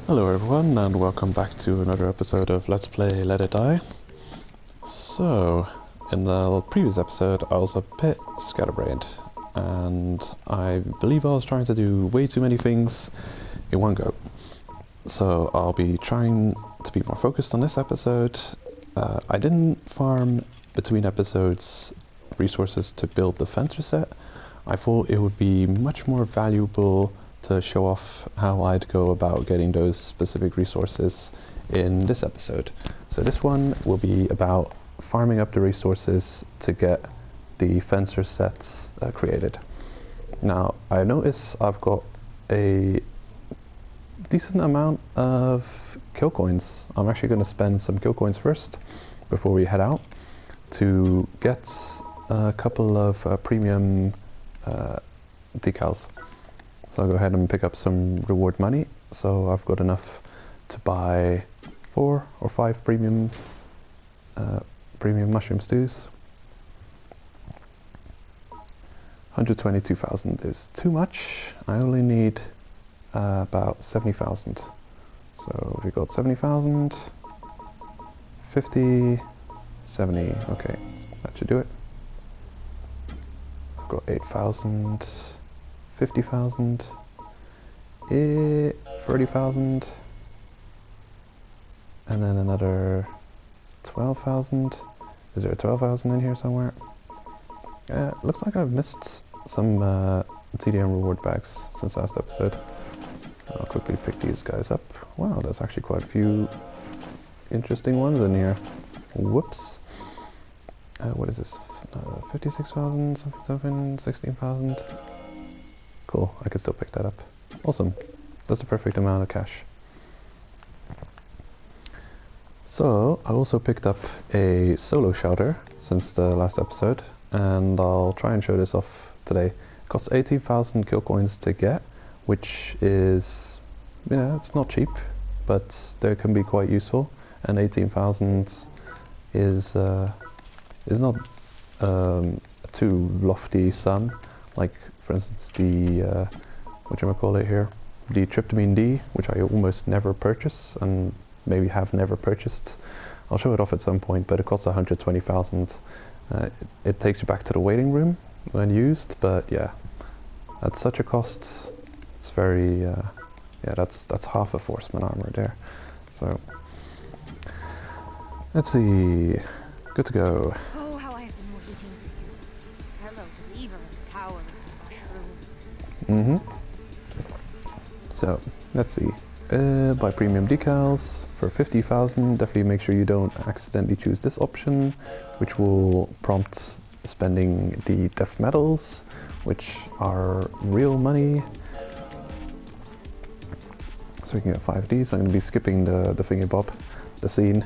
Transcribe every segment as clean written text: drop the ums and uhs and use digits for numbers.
Hello everyone, and welcome back to another episode of Let's Play Let It Die. So, in the previous episode I was a bit scatterbrained, and I believe I was trying to do way too many things in one go. So I'll be trying to be more focused on this episode. I didn't farm between episodes resources to build the fencer set. I thought it would be much more valuable to show off how I'd go about getting those specific resources in this episode. So this one will be about farming up the resources to get the fencer sets created. Now I notice I've got a decent amount of kill coins. I'm actually going to spend some kill coins first before we head out to get a couple of premium decals. So I'll go ahead and pick up some reward money. So I've got enough to buy 4 or 5 premium mushroom stews. 122,000 is too much. I only need about 70,000. So we got 70,000, 50, 70. Okay, that should do it. I've got 8,000. 50,000, 30,000, and then another 12,000. Is there a 12,000 in here somewhere? Looks like I've missed some TDM reward bags since last episode. I'll quickly pick these guys up. Wow, there's actually quite a few interesting ones in here. Whoops. What is this? 56,000, something, 16,000. Cool, I can still pick that up. Awesome. That's the perfect amount of cash. So, I also picked up a solo shelter since the last episode, and I'll try and show this off today. It costs 18,000 kill coins to get, which is, it's not cheap, but they can be quite useful, and 18,000 is not a too lofty sum. Like, for instance, the whatchamacallit here, the tryptamine D, which I almost never purchase, and maybe have never purchased. I'll show it off at some point, but it costs 120,000. It takes you back to the waiting room when used, but yeah, at such a cost, it's very, yeah, that's half a Forceman armor there. So, let's see, good to go. So, let's see. Buy premium decals for 50,000. Definitely make sure you don't accidentally choose this option, which will prompt spending the death metals, which are real money. So we can get 5 of these. I'm going to be skipping the thingy bob, the scene.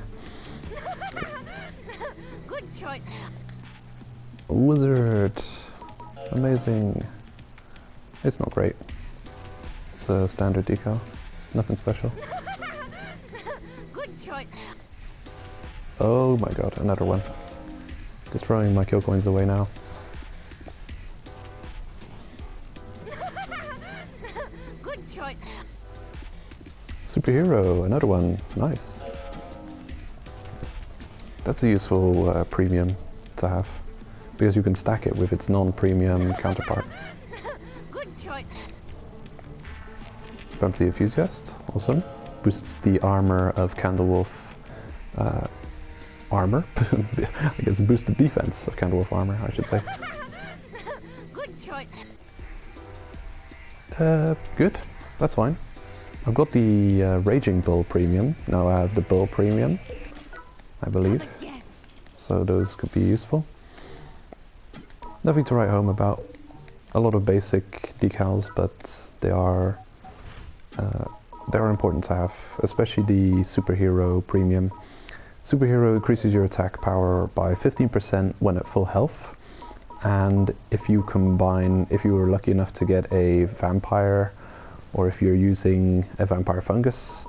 Good choice. Wizard. Amazing. It's not great. It's a standard decal. Nothing special. Good choice. Oh my god, another one. Just throwing my kill coins away now. Good choice. Superhero, another one. Nice. That's a useful premium to have, because you can stack it with its non-premium counterpart. Fancy enthusiast, awesome. Boosts the armor of Candlewolf armor. I guess boosted defense of Candlewolf armor, I should say. Good choice. Good. That's fine. I've got the Raging Bull premium. Now I have the Bull premium, I believe. So those could be useful. Nothing to write home about. A lot of basic decals, but they are important to have, especially the Superhero premium. Superhero increases your attack power by 15% when at full health, and if you were lucky enough to get a vampire, or if you're using a vampire fungus,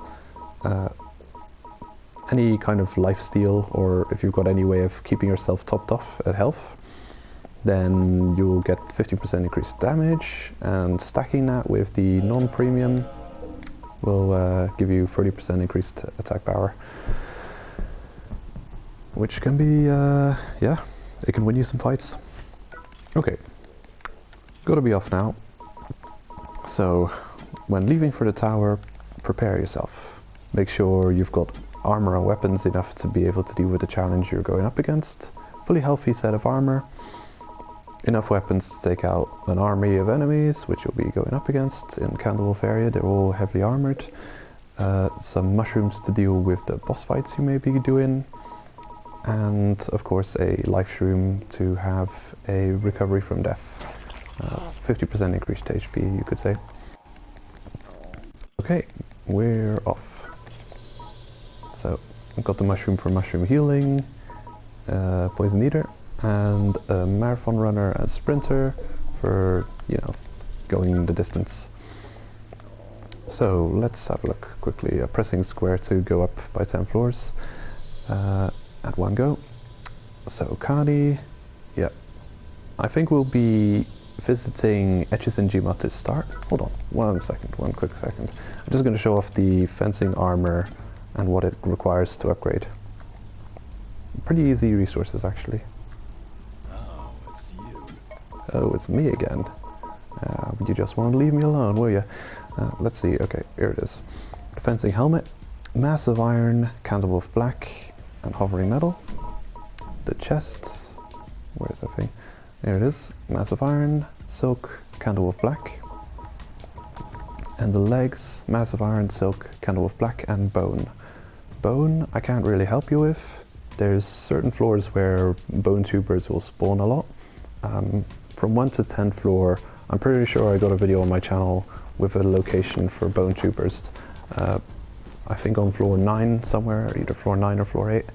any kind of lifesteal, or if you've got any way of keeping yourself topped off at health, then you'll get 50% increased damage, and stacking that with the non-premium will give you 30% increased attack power. Which can be, yeah, it can win you some fights. Okay, gotta be off now. So, when leaving for the tower, prepare yourself. Make sure you've got armor and weapons enough to be able to deal with the challenge you're going up against. Fully healthy set of armor. Enough weapons to take out an army of enemies, which you'll be going up against in Candlewolf area. They're all heavily armored. Some mushrooms to deal with the boss fights you may be doing. And, of course, a life shroom to have a recovery from death. 50% increased HP, you could say. Okay, we're off. So, I've got the mushroom for mushroom healing, poison eater, and a marathon runner and sprinter for, you know, going the distance. So, let's have a look quickly. Pressing square to go up by 10 floors at one go. So, Kani, yeah. I think we'll be visiting Etches and Jima to start. Hold on, one quick second. I'm just going to show off the fencing armor and what it requires to upgrade. Pretty easy resources, actually. Oh, it's you. Oh, it's me again. You just won't leave me alone, will you? Let's see, okay, here it is. Fencing helmet, massive iron, Candlewolf black, and hovering metal. The chest, where's that thing? There it is, massive iron, silk, Candlewolf black. And the legs, massive iron, silk, Candlewolf black, and bone. Bone, I can't really help you with. There's certain floors where bone tubers will spawn a lot. From 1 to 10 floor, I'm pretty sure I got a video on my channel with a location for bone tubers. I think on floor 9 somewhere, either floor 9 or floor 8.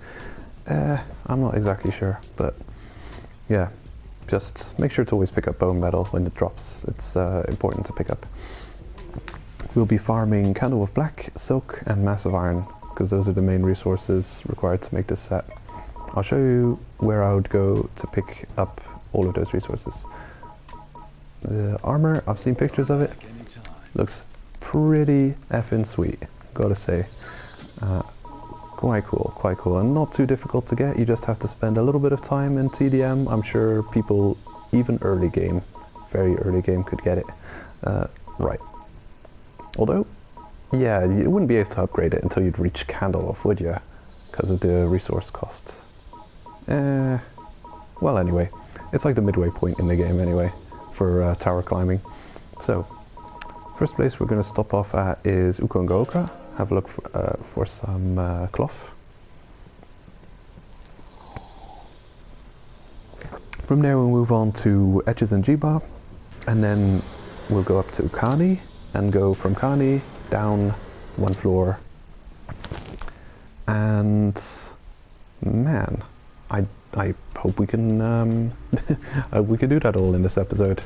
I'm not exactly sure, but yeah, just make sure to always pick up bone metal when it drops. It's important to pick up. We'll be farming Candlewolf black, silk, and massive iron, because those are the main resources required to make this set. I'll show you where I would go to pick up all of those resources. The armor, I've seen pictures of it. Looks pretty effing sweet, gotta say. Quite cool, and not too difficult to get. You just have to spend a little bit of time in TDM. I'm sure people, even early game, very early game, could get it. Right. Although, yeah, you wouldn't be able to upgrade it until you'd reach Candlewolf, would you? Because of the resource cost. Well, anyway, it's like the midway point in the game anyway, for tower climbing. So, first place we're going to stop off at is Ukongoka. Have a look for some cloth. From there we'll move on to Etches and Jiba, and then we'll go up to Kani, and go from Kani down 1 floor. And man, I hope we can we can do that all in this episode,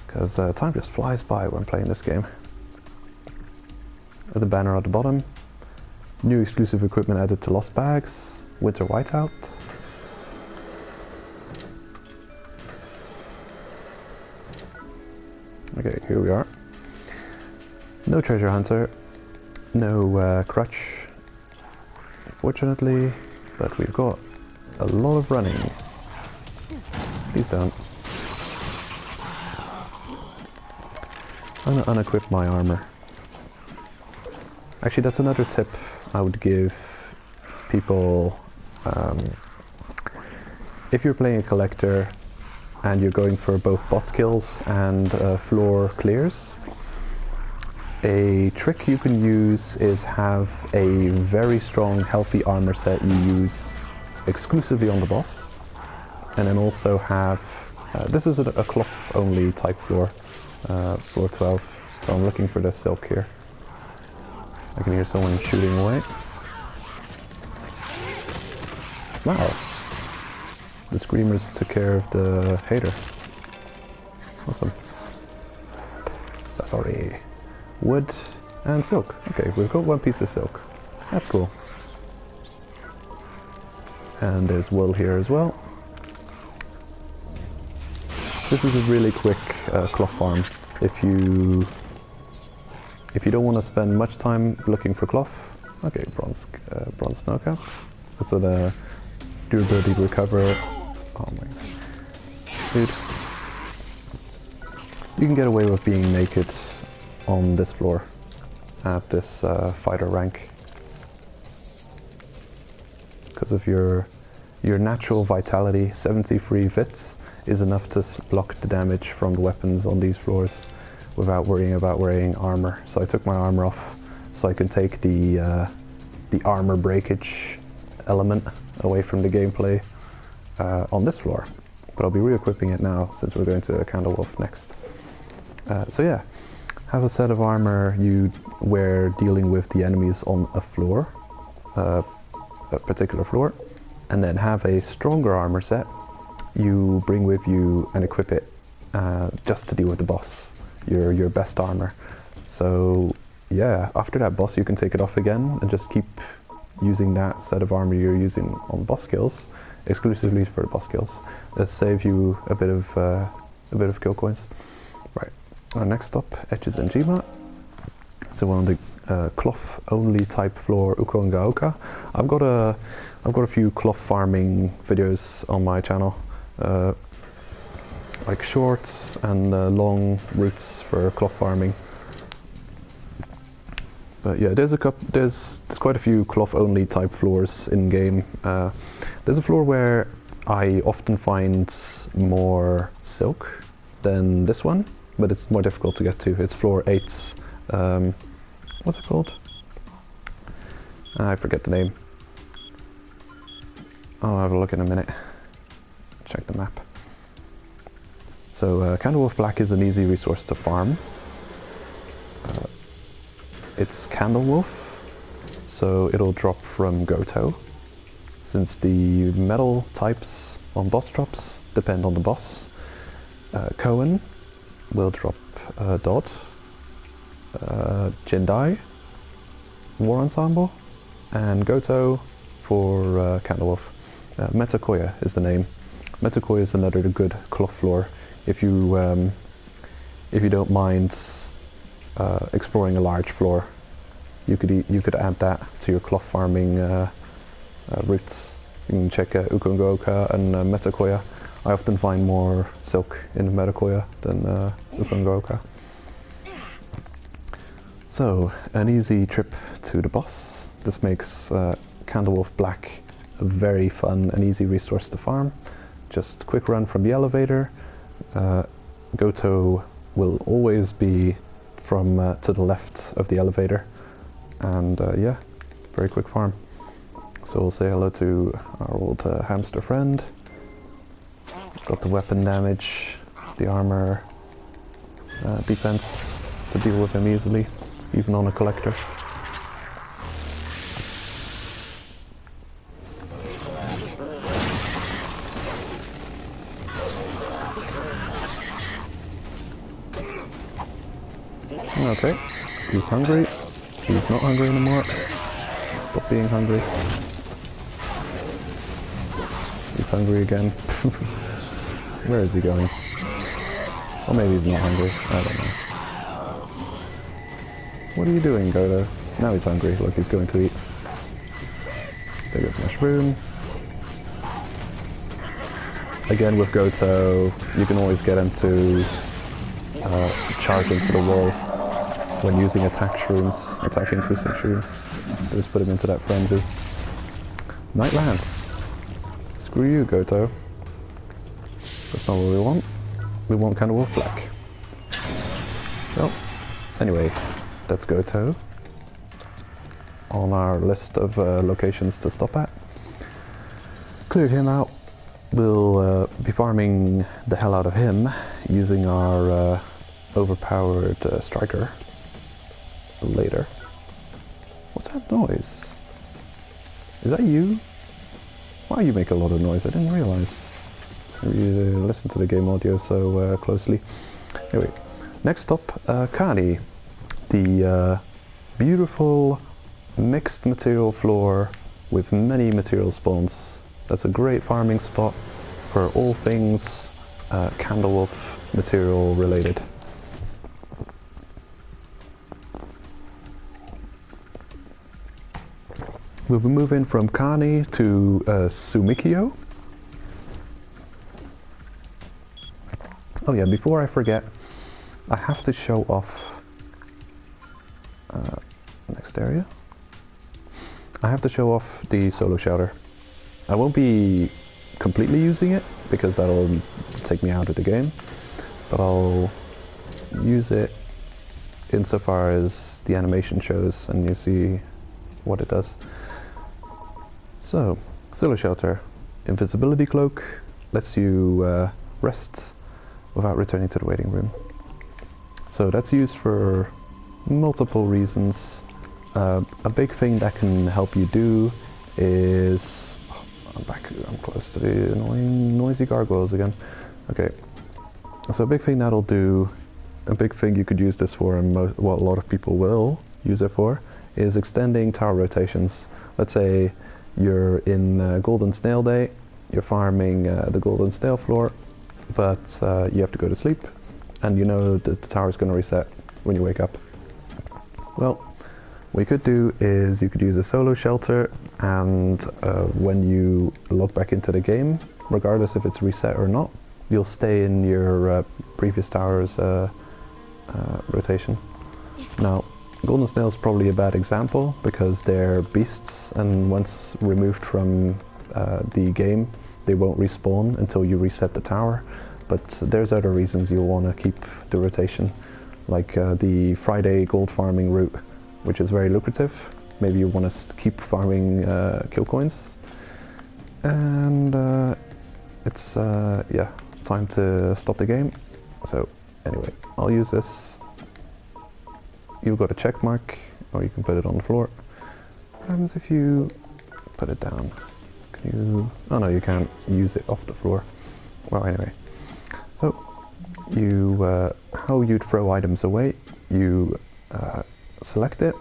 because time just flies by when playing this game. The banner at the bottom. New exclusive equipment added to Lost Bags. Winter Whiteout. Okay, here we are. No treasure hunter. No crutch, unfortunately, but we've got a lot of running. Please don't. I'm gonna unequip my armor. Actually, that's another tip I would give people. If you're playing a collector and you're going for both boss kills and floor clears, a trick you can use is have a very strong, healthy armor set you use exclusively on the boss, and then also have, this is a cloth-only type floor, floor 12, so I'm looking for the silk here. I can hear someone shooting away. Wow. The screamers took care of the hater. Awesome. Sorry. Wood and silk. Okay, we've got 1 piece of silk. That's cool. And there's wool here as well. This is a really quick cloth farm. If if you don't want to spend much time looking for cloth, okay, bronze snow cap. That's a durability recover. Oh my, dude, you can get away with being naked on this floor at this fighter rank because of your natural vitality. 73 vits is enough to block the damage from the weapons on these floors without worrying about wearing armor. So I took my armor off so I can take the armor breakage element away from the gameplay on this floor. But I'll be re-equipping it now since we're going to Candlewolf next. So yeah, have a set of armor you wear dealing with the enemies on a floor, a particular floor, and then have a stronger armor set you bring with you and equip it just to deal with the boss, your best armor. So yeah, after that boss you can take it off again and just keep using that set of armor you're using on boss kills, exclusively for the boss kills. Let's save you a bit of kill coins. Right, our next stop, Etches and Gma. So we're on the cloth only type floor, Ukongaoka. I've got a few cloth farming videos on my channel, like short and long routes for cloth farming. But yeah, there's quite a few cloth only type floors in game. There's a floor where I often find more silk than this one, but it's more difficult to get to. It's floor 8. What's it called? I forget the name. I'll have a look in a minute. Check the map. So Candlewolf Black is an easy resource to farm. It's Candlewolf, so it'll drop from Goto, since the metal types on boss drops depend on the boss. Cohen will drop Dodd, Jindai, War Ensemble, and Goto for Candlewolf. Metakoya is the name. Metakoya is another good cloth floor if you don't mind exploring a large floor. You could add that to your cloth farming routes. You can check Ukongaoka and Metakoya. I often find more silk in Metakoya than Ukongaoka. So, an easy trip to the boss. This makes Candlewolf Black a very fun and easy resource to farm. Just quick run from the elevator. Goto will always be from to the left of the elevator, and yeah, very quick farm. So we'll say hello to our old hamster friend. Got the weapon damage, the armor, defense to deal with him easily, even on a collector. Okay, he's hungry. He's not hungry anymore. Stop being hungry. He's hungry again. Where is he going? Or maybe he's not hungry. I don't know. What are you doing, Goto? Now he's hungry. Look, he's going to eat. There goes mushroom. Again, with Goto, you can always get him to charge into the wall when using attack increasing shrooms. Just put him into that frenzy. Night Lance. Screw you, Goto. That's not what we want. We want Candlewolf Black. Well, anyway, that's Goto on our list of locations to stop at. Cleared him out. We'll be farming the hell out of him using our overpowered striker later. What's that noise? Is that you? Wow, you make a lot of noise. I didn't realize. You listen to the game audio so closely. Anyway, next stop, Kani, the beautiful mixed material floor with many material spawns. That's a great farming spot for all things Candlewolf material related. we'll be moving from Kani to Sumikyo. Oh yeah, before I forget, I have to show off next area. I have to show off the solo shelter. I won't be completely using it because that'll take me out of the game, but I'll use it insofar as the animation shows and you see what it does. So, solo shelter, invisibility cloak, lets you rest without returning to the waiting room. So that's used for multiple reasons. A big thing that can help you do is... I'm close to the annoying noisy gargoyles again. Okay, so a big thing that'll do, a big thing you could use this for, and what a lot of people will use it for, is extending tower rotations. Let's say you're in Golden Snail Day, you're farming the Golden Snail floor, but you have to go to sleep, and you know that the tower's going to reset when you wake up. Well, what you could do is you could use a solo shelter, and when you log back into the game, regardless if it's reset or not, you'll stay in your previous tower's rotation. Now, Golden Snail is probably a bad example because they're beasts, and once removed from the game, they won't respawn until you reset the tower. But there's other reasons you'll want to keep the rotation, like the Friday gold farming route, which is very lucrative. Maybe you want to keep farming kill coins, and it's yeah, time to stop the game. So anyway, I'll use this. You've got a check mark, or you can put it on the floor. What happens if you put it down? Can you... oh no, you can't use it off the floor. Well, anyway. So, you, how you'd throw items away, you select it,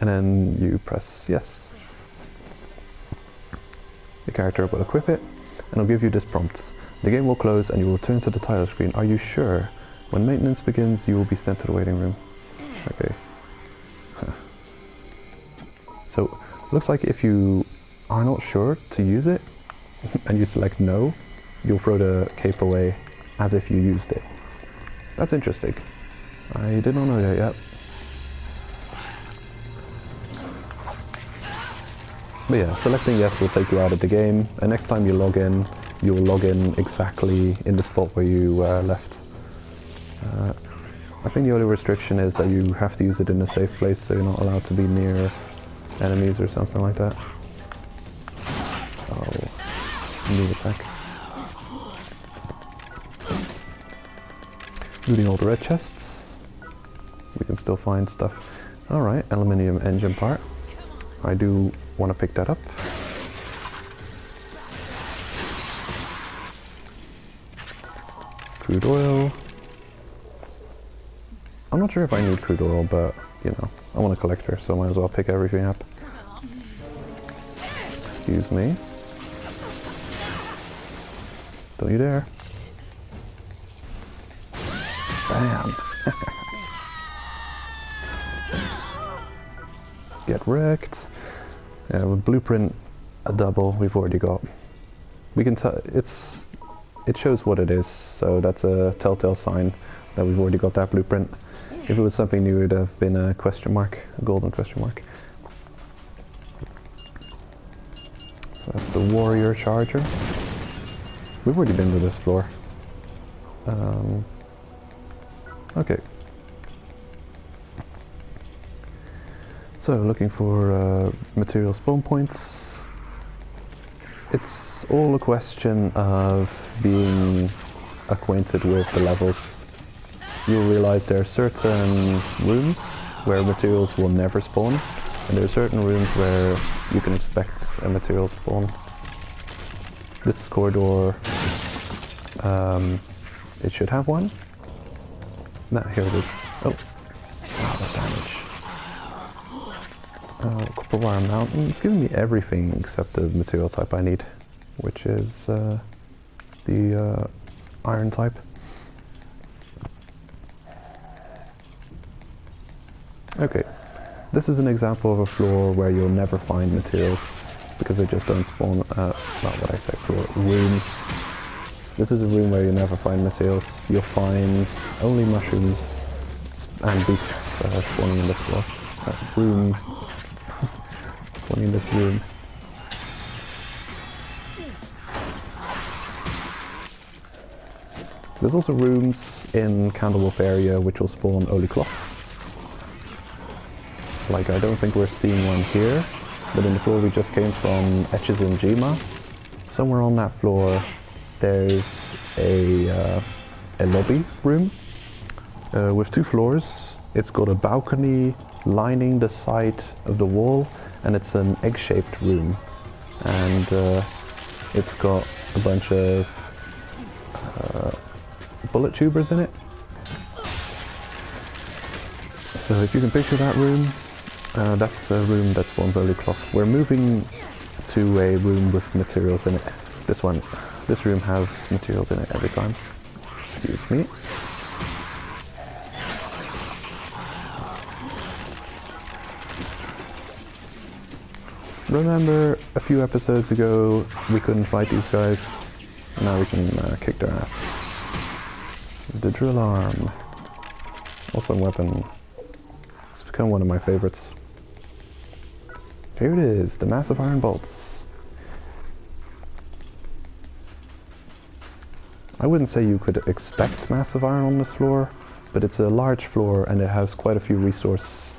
and then you press yes. The character will equip it, and it'll give you this prompt. The game will close and you will return to the title screen. Are you sure? When maintenance begins, you will be sent to the waiting room. Okay. So, looks like if you are not sure to use it, and you select no, you'll throw the cape away as if you used it. That's interesting. I did not know that yet. But yeah, selecting yes will take you out of the game, and next time you log in, you'll log in exactly in the spot where you left. I think the only restriction is that you have to use it in a safe place, so you're not allowed to be near enemies or something like that. Oh, new attack. Looting all the red chests. We can still find stuff. Alright, aluminium engine part. I do want to pick that up. Crude oil. I'm not sure if I need crude oil, but, you know, I want a collector, so I might as well pick everything up. Excuse me. Don't you dare. Bam! Get wrecked. Yeah, with blueprint, a double we've already got. We can tell, it shows what it is, so that's a telltale sign that we've already got that blueprint. If it was something new, it would have been a question mark, a golden question mark. So that's the warrior charger. We've already been to this floor. Okay. So looking for material spawn points. It's all a question of being acquainted with the levels. You'll realize there are certain rooms where materials will never spawn, and there are certain rooms where you can expect a material spawn. This corridor, it should have one. No, here it is. Oh, wow, that damage. Copper wire mountain. It's giving me everything except the material type I need, which is the iron type. Okay, this is an example of a floor where you'll never find materials because they just don't spawn. Not what I say, floor, room. This is a room where you'll never find materials. You'll find only mushrooms and beasts spawning in this floor. Room. Spawning in this room. There's also rooms in Candlewolf area which will spawn Holy Cloth. Like, I don't think we're seeing one here, but in the floor we just came from, Etches in Jima, somewhere on that floor there's a lobby room with 2 floors. It's got a balcony lining the side of the wall, and it's an egg-shaped room. And it's got a bunch of bullet tubers in it. So if you can picture that room, that's a room that spawns Holy Cloth. We're moving to a room with materials in it. This one. This room has materials in it every time. Excuse me. Remember a few episodes ago we couldn't fight these guys? Now we can kick their ass. The drill arm. Awesome weapon. It's become one of my favorites. Here it is, the massive iron bolts. I wouldn't say you could expect massive iron on this floor, but it's a large floor and it has quite a few resource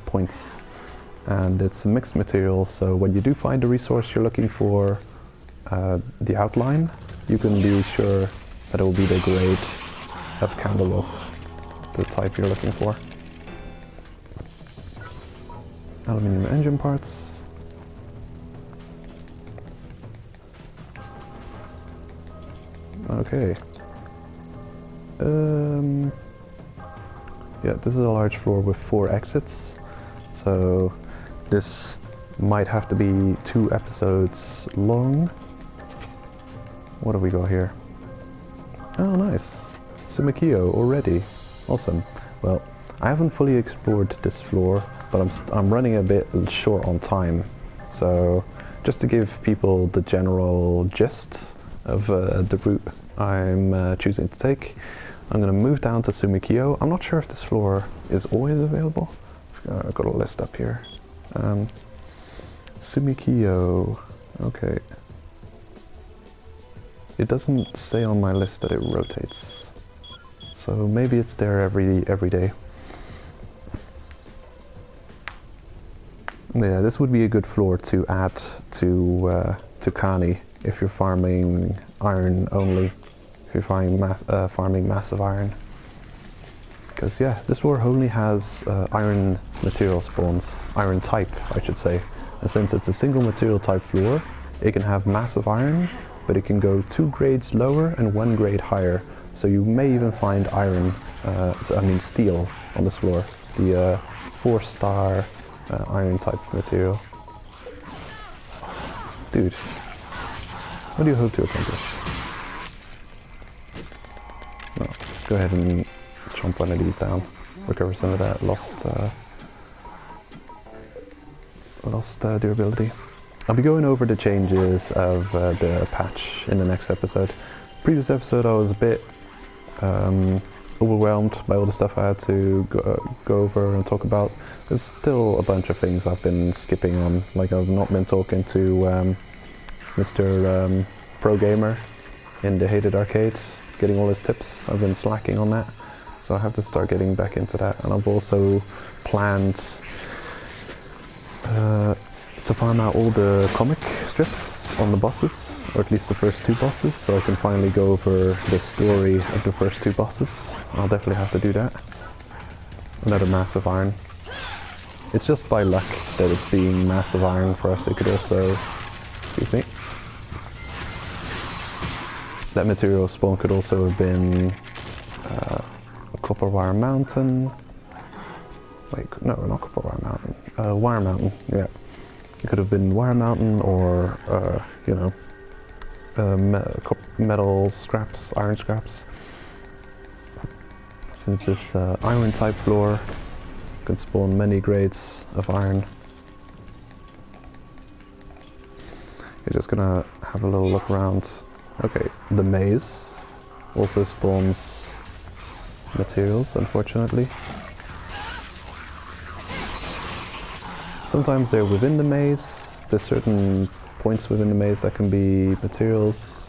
points. And it's a mixed material, so when you do find a resource you're looking for, the outline, you can be sure that it will be the grade of Candlewolf, the type you're looking for. Aluminium engine parts. Okay. Yeah, this is a large floor with 4 exits, so this might have to be 2 episodes long. What do we got here? Oh, nice. Sumikyo already. Awesome. Well, I haven't fully explored this floor, but I'm running a bit short on time. So just to give people the general gist of the route I'm choosing to take, I'm going to move down to Sumikyo. I'm not sure if this floor is always available. I've got a list up here. Sumikyo. Okay. It doesn't say on my list that it rotates, so maybe it's there every day. Yeah, this would be a good floor to add to Kani if you're farming iron only. If you're farming massive iron, because yeah, this floor only has iron material spawns, iron type, I should say. And since it's a single material type floor, it can have massive iron, but it can go 2 grades lower and 1 grade higher. So you may even find iron, steel on this floor. The 4-star iron type material. Dude, what do you hope to accomplish? No, go ahead and chomp one of these down. Recover some of that lost durability. I'll be going over the changes of the patch in the next episode. Previous episode I was a bit overwhelmed by all the stuff I had to go over and talk about. There's still a bunch of things I've been skipping on, like I've not been talking to Mr. Pro Gamer in the Hated Arcade, getting all his tips. I've been slacking on that, so I have to start getting back into that. And I've also planned to farm out all the comic strips on the bosses, or at least the first 2 bosses, so I can finally go over the story of the first 2 bosses. I'll definitely have to do that. Another massive iron. It's just by luck that it's being massive iron for us. It could also, excuse me, that material spawn could also have been Copper Wire Mountain. Wait, no, not Copper Wire Mountain. Wire Mountain, yeah. It could have been Wire Mountain or, metal scraps, iron scraps. Since this iron type floor can spawn many grades of iron. You're just gonna have a little look around. Okay, the maze also spawns materials, unfortunately. Sometimes they're within the maze. There's certain points within the maze that can be materials,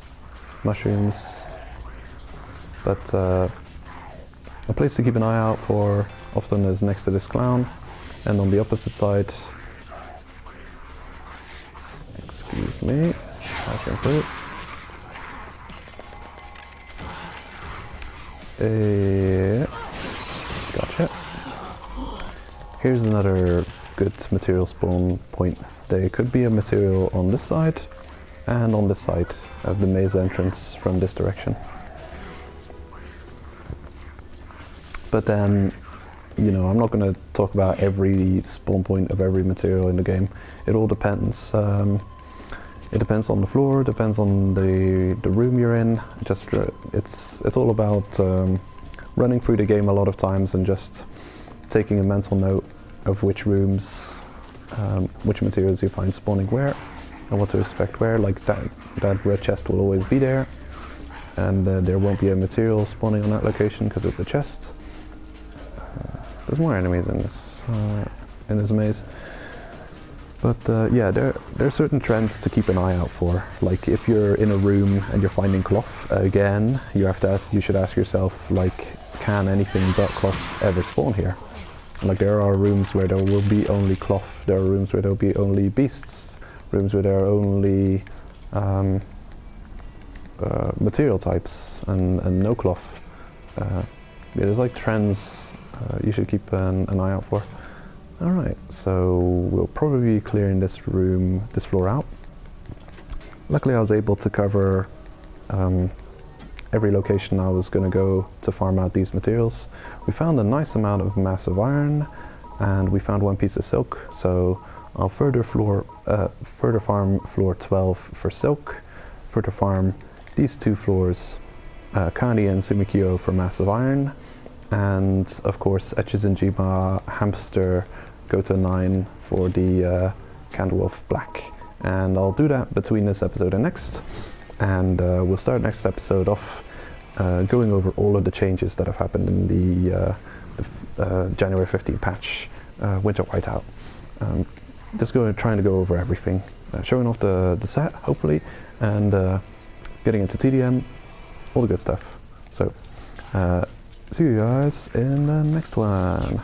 mushrooms. But a place to keep an eye out for often is next to this clown, and on the opposite side, excuse me, passing through. Gotcha. Here's another good material spawn point. There could be a material on this side and on this side of the maze entrance from this direction. But then, you know, I'm not going to talk about every spawn point of every material in the game. It all depends. It depends on the floor, depends on the room you're in. Just it's all about running through the game a lot of times and just taking a mental note of which rooms, which materials you find spawning where, and what to expect where. Like that red chest will always be there, and there won't be a material spawning on that location because it's a chest. There's more enemies in this maze. But yeah, there are certain trends to keep an eye out for. Like if you're in a room and you're finding cloth, again, you should ask yourself, like, can anything but cloth ever spawn here? Like there are rooms where there will be only cloth, there are rooms where there will be only beasts, rooms where there are only material types and no cloth. Yeah, there's like trends you should keep an eye out for. Alright, so we'll probably be clearing this floor out. Luckily I was able to cover every location I was going to go to farm out these materials. We found a nice amount of massive iron, and we found one piece of silk, so I'll further farm floor 12 for silk, further farm these two floors, Kani and Sumikyo, for massive iron, and of course Echizenjima, Hamster, go to 9 for the Candlewolf Black. And I'll do that between this episode and next, and we'll start next episode off going over all of the changes that have happened in the January 15 patch, Winter Whiteout. Just trying to go over everything, showing off the set, hopefully, and getting into TDM, all the good stuff. So, see you guys in the next one.